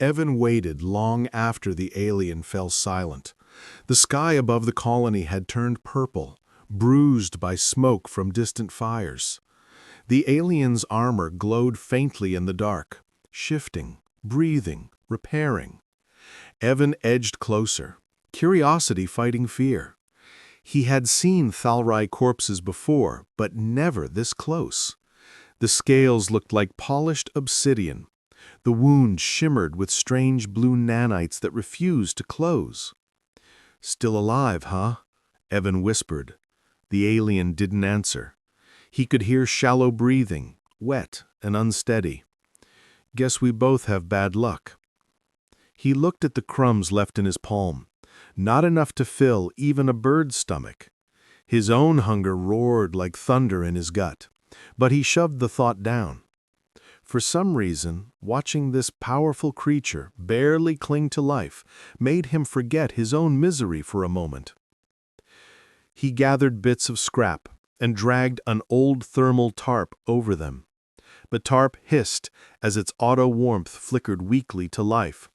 Evan waited long after the alien fell silent. The sky above the colony had turned purple, bruised by smoke from distant fires. The alien's armor glowed faintly in the dark, shifting, breathing, repairing. Evan edged closer, curiosity fighting fear. He had seen Thalrai corpses before, but never this close. The scales looked like polished obsidian. The wound shimmered with strange blue nanites that refused to close. "Still alive, huh?" Evan whispered. The alien didn't answer. He could hear shallow breathing, wet and unsteady. "Guess we both have bad luck." He looked at the crumbs left in his palm. Not enough to fill even a bird's stomach. His own hunger roared like thunder in his gut, but he shoved the thought down. For some reason, watching this powerful creature barely cling to life made him forget his own misery for a moment. He gathered bits of scrap and dragged an old thermal tarp over them. The tarp hissed as its auto warmth flickered weakly to life,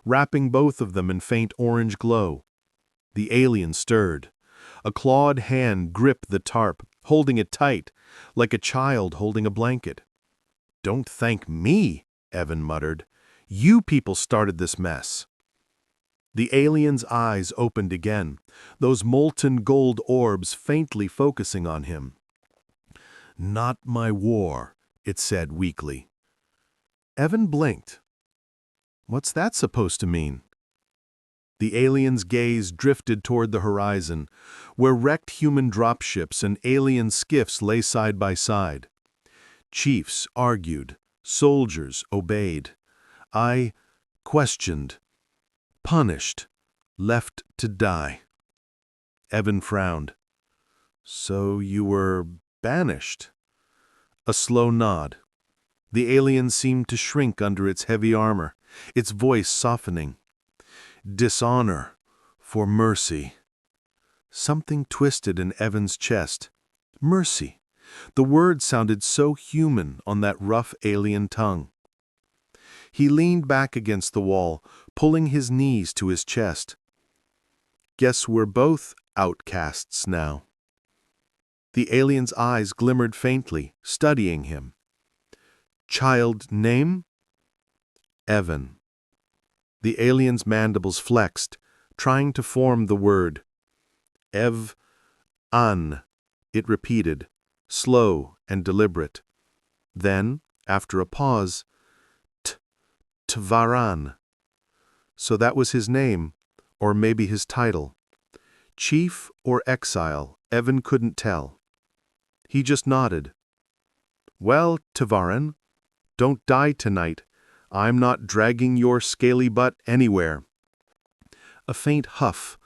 wrapping both of them in faint orange glow. The alien stirred. A clawed hand gripped the tarp, holding it tight, like a child holding a blanket. "Don't thank me," Evan muttered. "You people started this mess." The alien's eyes opened again, those molten gold orbs faintly focusing on him. "Not my war," it said weakly. Evan blinked. What's that supposed to mean? The alien's gaze drifted toward the horizon, where wrecked human dropships and alien skiffs lay side by side. Chiefs argued, soldiers obeyed. I questioned, punished, left to die. Evan frowned. "So you were banished?" A slow nod. The alien seemed to shrink under its heavy armor, its voice softening. "Dishonor for mercy." Something twisted in Evan's chest. Mercy. The word sounded so human on that rough alien tongue. He leaned back against the wall, pulling his knees to his chest. "Guess we're both outcasts now." The alien's eyes glimmered faintly, studying him. "Child name?" "Evan." The alien's mandibles flexed, trying to form the word. "Ev-an," it repeated, slow and deliberate. Then, after a pause, "Tvaran." So that was his name, or maybe his title. Chief or exile, Evan couldn't tell. He just nodded. "Well, Tvaran, don't die tonight. I'm not dragging your scaly butt anywhere." A faint huff,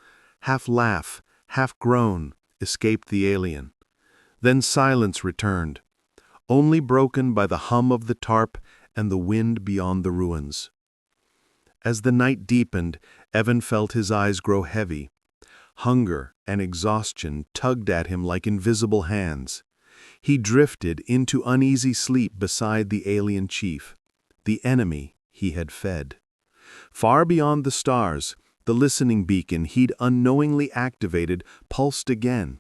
half laugh, half groan, escaped the alien. Then silence returned, only broken by the hum of the tarp and the wind beyond the ruins. As the night deepened, Evan felt his eyes grow heavy. Hunger and exhaustion tugged at him like invisible hands. He drifted into uneasy sleep beside the alien chief, the enemy he had fed. Far beyond the stars, the listening beacon he'd unknowingly activated pulsed again,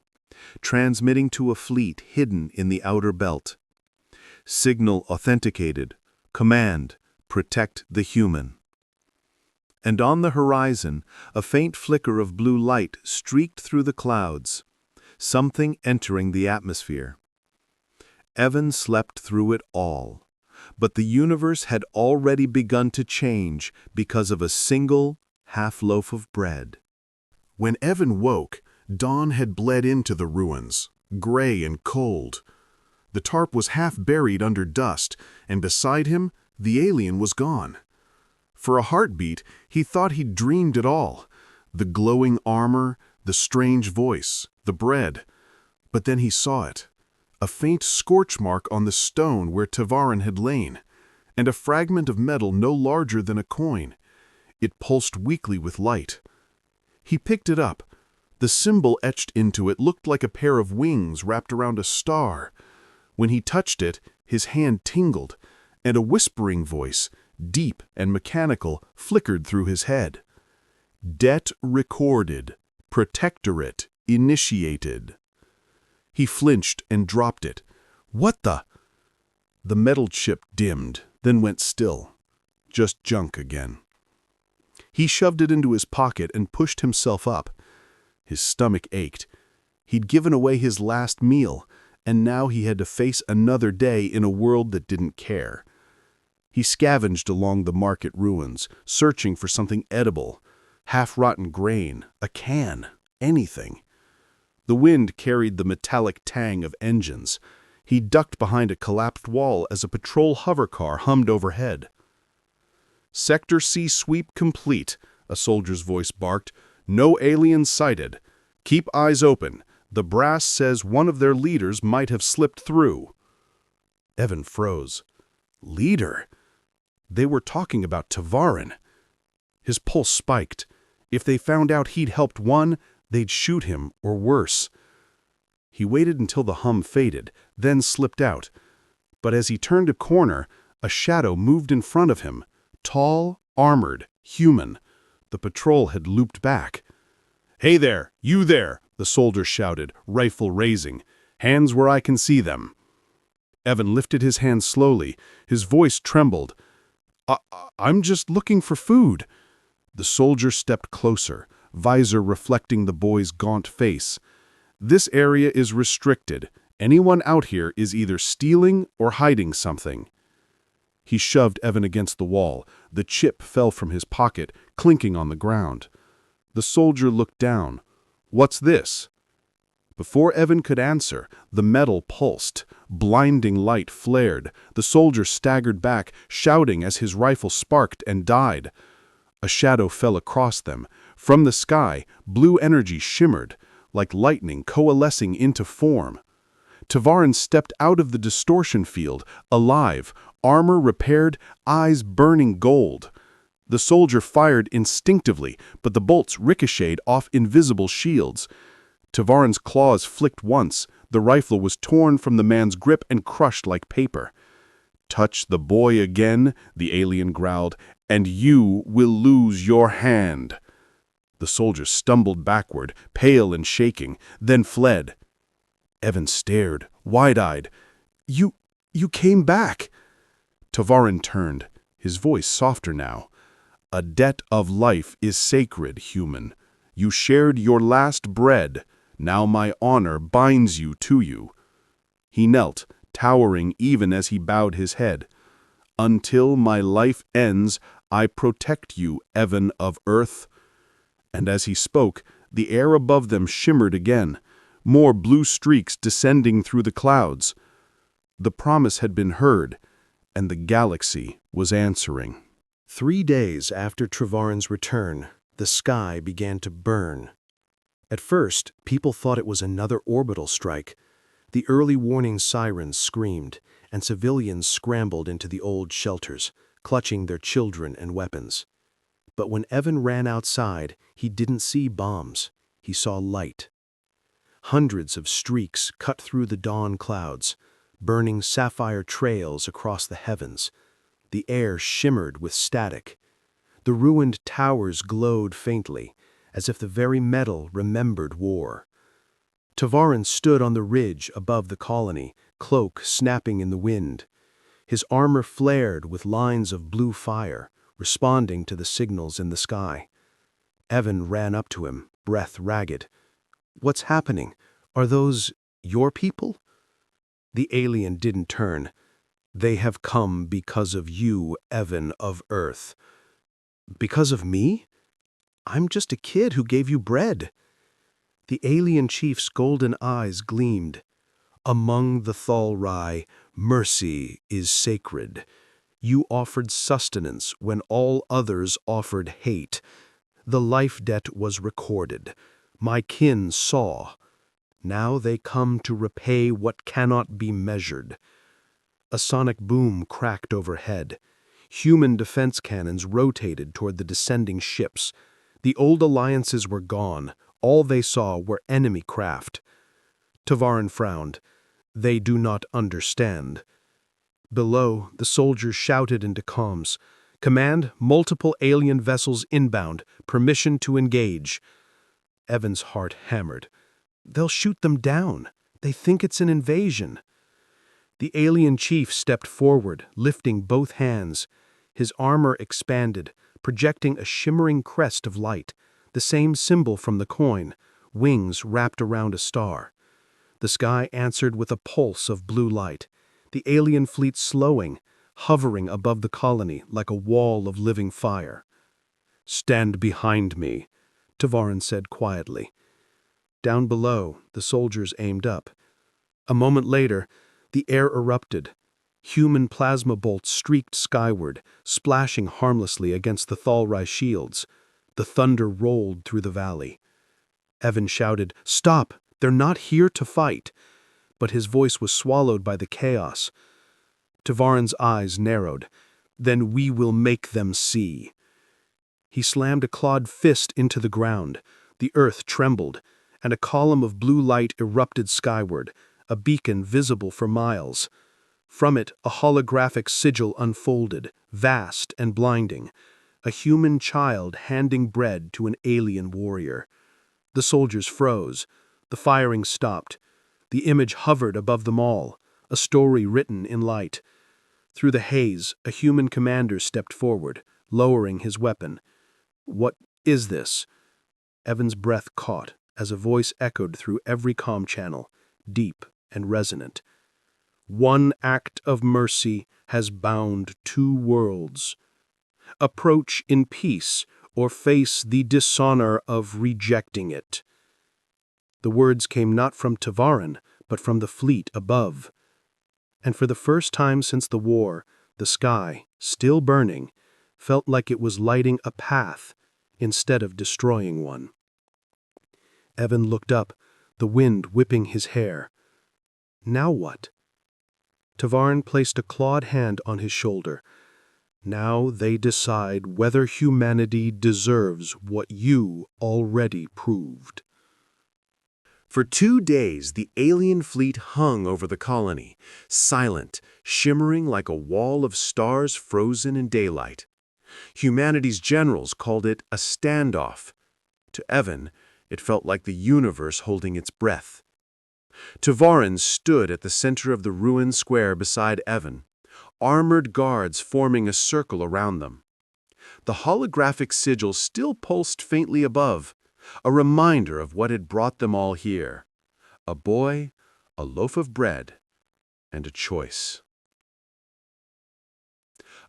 transmitting to a fleet hidden in the outer belt. Signal authenticated. Command: protect the human. And on the horizon, a faint flicker of blue light streaked through the clouds, something entering the atmosphere. Evan slept through it all, but the universe had already begun to change because of a single half-loaf of bread. When Evan woke, dawn had bled into the ruins, gray and cold. The tarp was half buried under dust, and beside him, the alien was gone. For a heartbeat, he thought he'd dreamed it all. The glowing armor, the strange voice, the bread. But then he saw it. A faint scorch mark on the stone where Tvaran had lain, and a fragment of metal no larger than a coin. It pulsed weakly with light. He picked it up. The symbol etched into it looked like a pair of wings wrapped around a star. When he touched it, his hand tingled, and a whispering voice, deep and mechanical, flickered through his head. Debt recorded. Protectorate initiated. He flinched and dropped it. What the? The metal chip dimmed, then went still. Just junk again. He shoved it into his pocket and pushed himself up. His stomach ached. He'd given away his last meal, and now he had to face another day in a world that didn't care. He scavenged along the market ruins, searching for something edible. Half-rotten grain, a can, anything. The wind carried the metallic tang of engines. He ducked behind a collapsed wall as a patrol hovercar hummed overhead. "Sector C sweep complete," a soldier's voice barked. "No aliens sighted. Keep eyes open. The brass says one of their leaders might have slipped through." Evan froze. Leader? They were talking about Tavarin. His pulse spiked. If they found out he'd helped one, they'd shoot him, or worse. He waited until the hum faded, then slipped out. But as he turned a corner, a shadow moved in front of him. Tall, armored, human. The patrol had looped back. "Hey there, you there!" the soldier shouted, rifle raising. "Hands where I can see them." Evan lifted his hands slowly. His voice trembled. I'm just looking for food." The soldier stepped closer, visor reflecting the boy's gaunt face. "This area is restricted. Anyone out here is either stealing or hiding something." He shoved Evan against the wall. The chip fell from his pocket, clinking on the ground. The soldier looked down. "What's this?" Before Evan could answer, the metal pulsed. Blinding light flared. The soldier staggered back, shouting as his rifle sparked and died. A shadow fell across them. From the sky, blue energy shimmered, like lightning coalescing into form. Tavarin stepped out of the distortion field, alive, armor repaired, eyes burning gold. The soldier fired instinctively, but the bolts ricocheted off invisible shields. Tavarin's claws flicked once. The rifle was torn from the man's grip and crushed like paper. "Touch the boy again," the alien growled, "and you will lose your hand." The soldier stumbled backward, pale and shaking, then fled. Evan stared, wide-eyed. You came back." Tavarin turned, his voice softer now. "A debt of life is sacred, human. You shared your last bread. Now my honor binds you to you." He knelt, towering even as he bowed his head. "Until my life ends, I protect you, Evan of Earth." And as he spoke, the air above them shimmered again, more blue streaks descending through the clouds. The promise had been heard, and the galaxy was answering. 3 days after Tavarin's return, the sky began to burn. At first, people thought it was another orbital strike. The early warning sirens screamed, and civilians scrambled into the old shelters, clutching their children and weapons. But when Evan ran outside, he didn't see bombs. He saw light. Hundreds of streaks cut through the dawn clouds, burning sapphire trails across the heavens. The air shimmered with static. The ruined towers glowed faintly, as if the very metal remembered war. Tavarin stood on the ridge above the colony, cloak snapping in the wind. His armor flared with lines of blue fire, responding to the signals in the sky. Evan ran up to him, breath ragged. "What's happening? Are those your people?" The alien didn't turn. "They have come because of you, Evan of Earth." "Because of me? I'm just a kid who gave you bread." The alien chief's golden eyes gleamed. "Among the Thalrai, mercy is sacred. You offered sustenance when all others offered hate. The life debt was recorded. My kin saw. Now they come to repay what cannot be measured." A sonic boom cracked overhead. Human defense cannons rotated toward the descending ships. The old alliances were gone. All they saw were enemy craft. Tavarin frowned. "They do not understand." Below, the soldiers shouted into comms. Command, multiple alien vessels inbound. Permission to engage. Evan's heart hammered. They'll shoot them down. They think it's an invasion. The alien chief stepped forward, lifting both hands. His armor expanded, projecting a shimmering crest of light, the same symbol from the coin, wings wrapped around a star. The sky answered with a pulse of blue light, the alien fleet slowing, hovering above the colony like a wall of living fire. "Stand behind me," Tavarin said quietly. Down below, the soldiers aimed up. A moment later, the air erupted. Human plasma bolts streaked skyward, splashing harmlessly against the Thalrai shields. The thunder rolled through the valley. Evan shouted, "Stop! They're not here to fight!" But his voice was swallowed by the chaos. Tavarin's eyes narrowed. "Then we will make them see." He slammed a clawed fist into the ground. The earth trembled, and a column of blue light erupted skyward, a beacon visible for miles. From it, a holographic sigil unfolded, vast and blinding, a human child handing bread to an alien warrior. The soldiers froze. The firing stopped. The image hovered above them all, a story written in light. Through the haze, a human commander stepped forward, lowering his weapon. "What is this?" Evan's breath caught as a voice echoed through every comm channel, deep and resonant. "One act of mercy has bound two worlds. Approach in peace or face the dishonor of rejecting it." The words came not from Tavarin, but from the fleet above. And for the first time since the war, the sky, still burning, felt like it was lighting a path instead of destroying one. Evan looked up, the wind whipping his hair. Now what? Tavarin placed a clawed hand on his shoulder. "Now they decide whether humanity deserves what you already proved." For 2 days, the alien fleet hung over the colony, silent, shimmering like a wall of stars frozen in daylight. Humanity's generals called it a standoff. To Evan, it felt like the universe holding its breath. Tavarin stood at the center of the ruined square beside Evan, armored guards forming a circle around them. The holographic sigil still pulsed faintly above, a reminder of what had brought them all here. A boy, a loaf of bread, and a choice.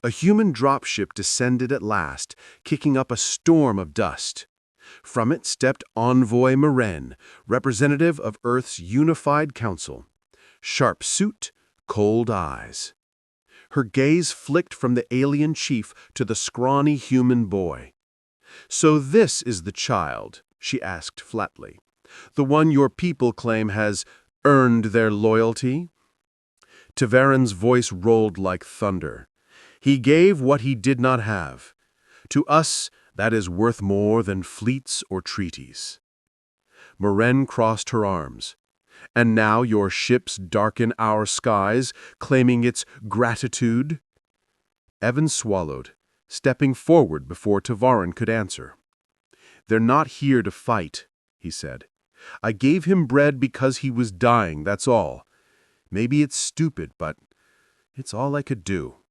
A human dropship descended at last, kicking up a storm of dust. From it stepped Envoy Meren, representative of Earth's unified council. Sharp suit, cold eyes. Her gaze flicked from the alien chief to the scrawny human boy. "So this is the child," she asked flatly. "The one your people claim has earned their loyalty?" Tavarin's voice rolled like thunder. "He gave what he did not have. To us, that is worth more than fleets or treaties." Meren crossed her arms. "And now your ships darken our skies, claiming its gratitude?" Evan swallowed, stepping forward before Tavarin could answer. "They're not here to fight," he said. "I gave him bread because he was dying, that's all. Maybe it's stupid, but it's all I could do."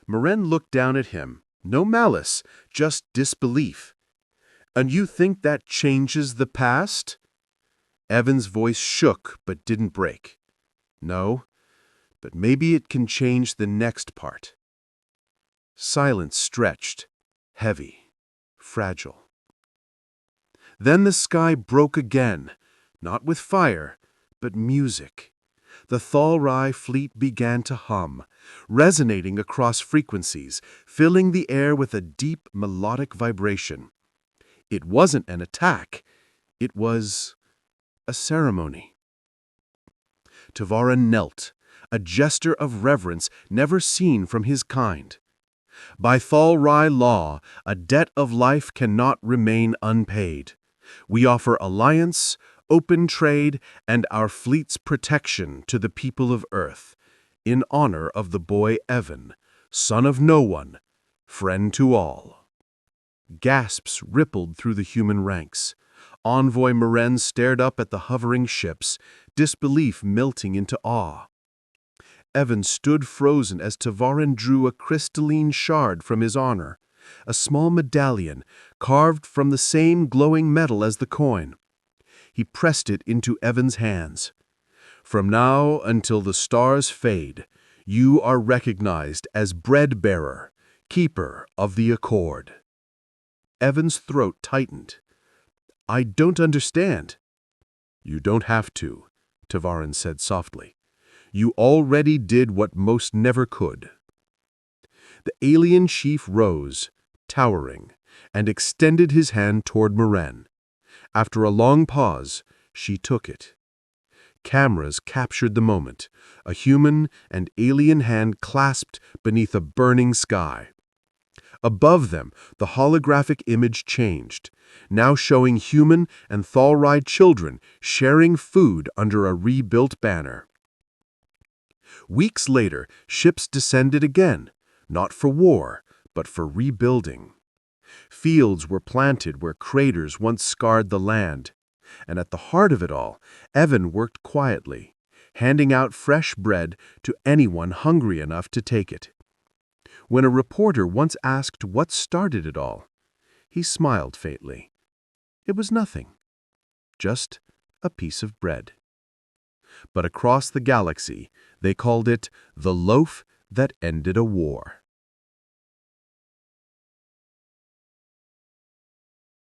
Meren looked down at him. No malice, just disbelief. "And you think that changes the past?" Evan's voice shook but didn't break. "No, but maybe it can change the next part." Silence stretched, heavy, fragile. Then the sky broke again, not with fire, but music. The Thalrai fleet began to hum, resonating across frequencies, filling the air with a deep melodic vibration. It wasn't an attack. It was a ceremony. Tavarin knelt, a gesture of reverence never seen from his kind. By Thalrai law, a debt of life cannot remain unpaid. We offer alliance, open trade, and our fleet's protection to the people of Earth, in honor of the boy Evan, son of no one, friend to all." Gasps rippled through the human ranks. Envoy Meren stared up at the hovering ships, disbelief melting into awe. Evan stood frozen as Tavarin drew a crystalline shard from his honor, a small medallion carved from the same glowing metal as the coin. He pressed it into Evan's hands. "From now until the stars fade, you are recognized as bread-bearer, keeper of the accord." Evan's throat tightened. "I don't understand." "You don't have to," Tavarin said softly. "You already did what most never could." The alien chief rose, towering, and extended his hand toward Meren. After a long pause, she took it. Cameras captured the moment, a human and alien hand clasped beneath a burning sky. Above them, the holographic image changed, now showing human and Thalride children sharing food under a rebuilt banner. Weeks later, ships descended again, not for war, but for rebuilding. Fields were planted where craters once scarred the land. And at the heart of it all, Evan worked quietly, handing out fresh bread to anyone hungry enough to take it. When a reporter once asked what started it all, he smiled faintly. It was nothing, just a piece of bread. But across the galaxy, they called it the loaf that ended a war.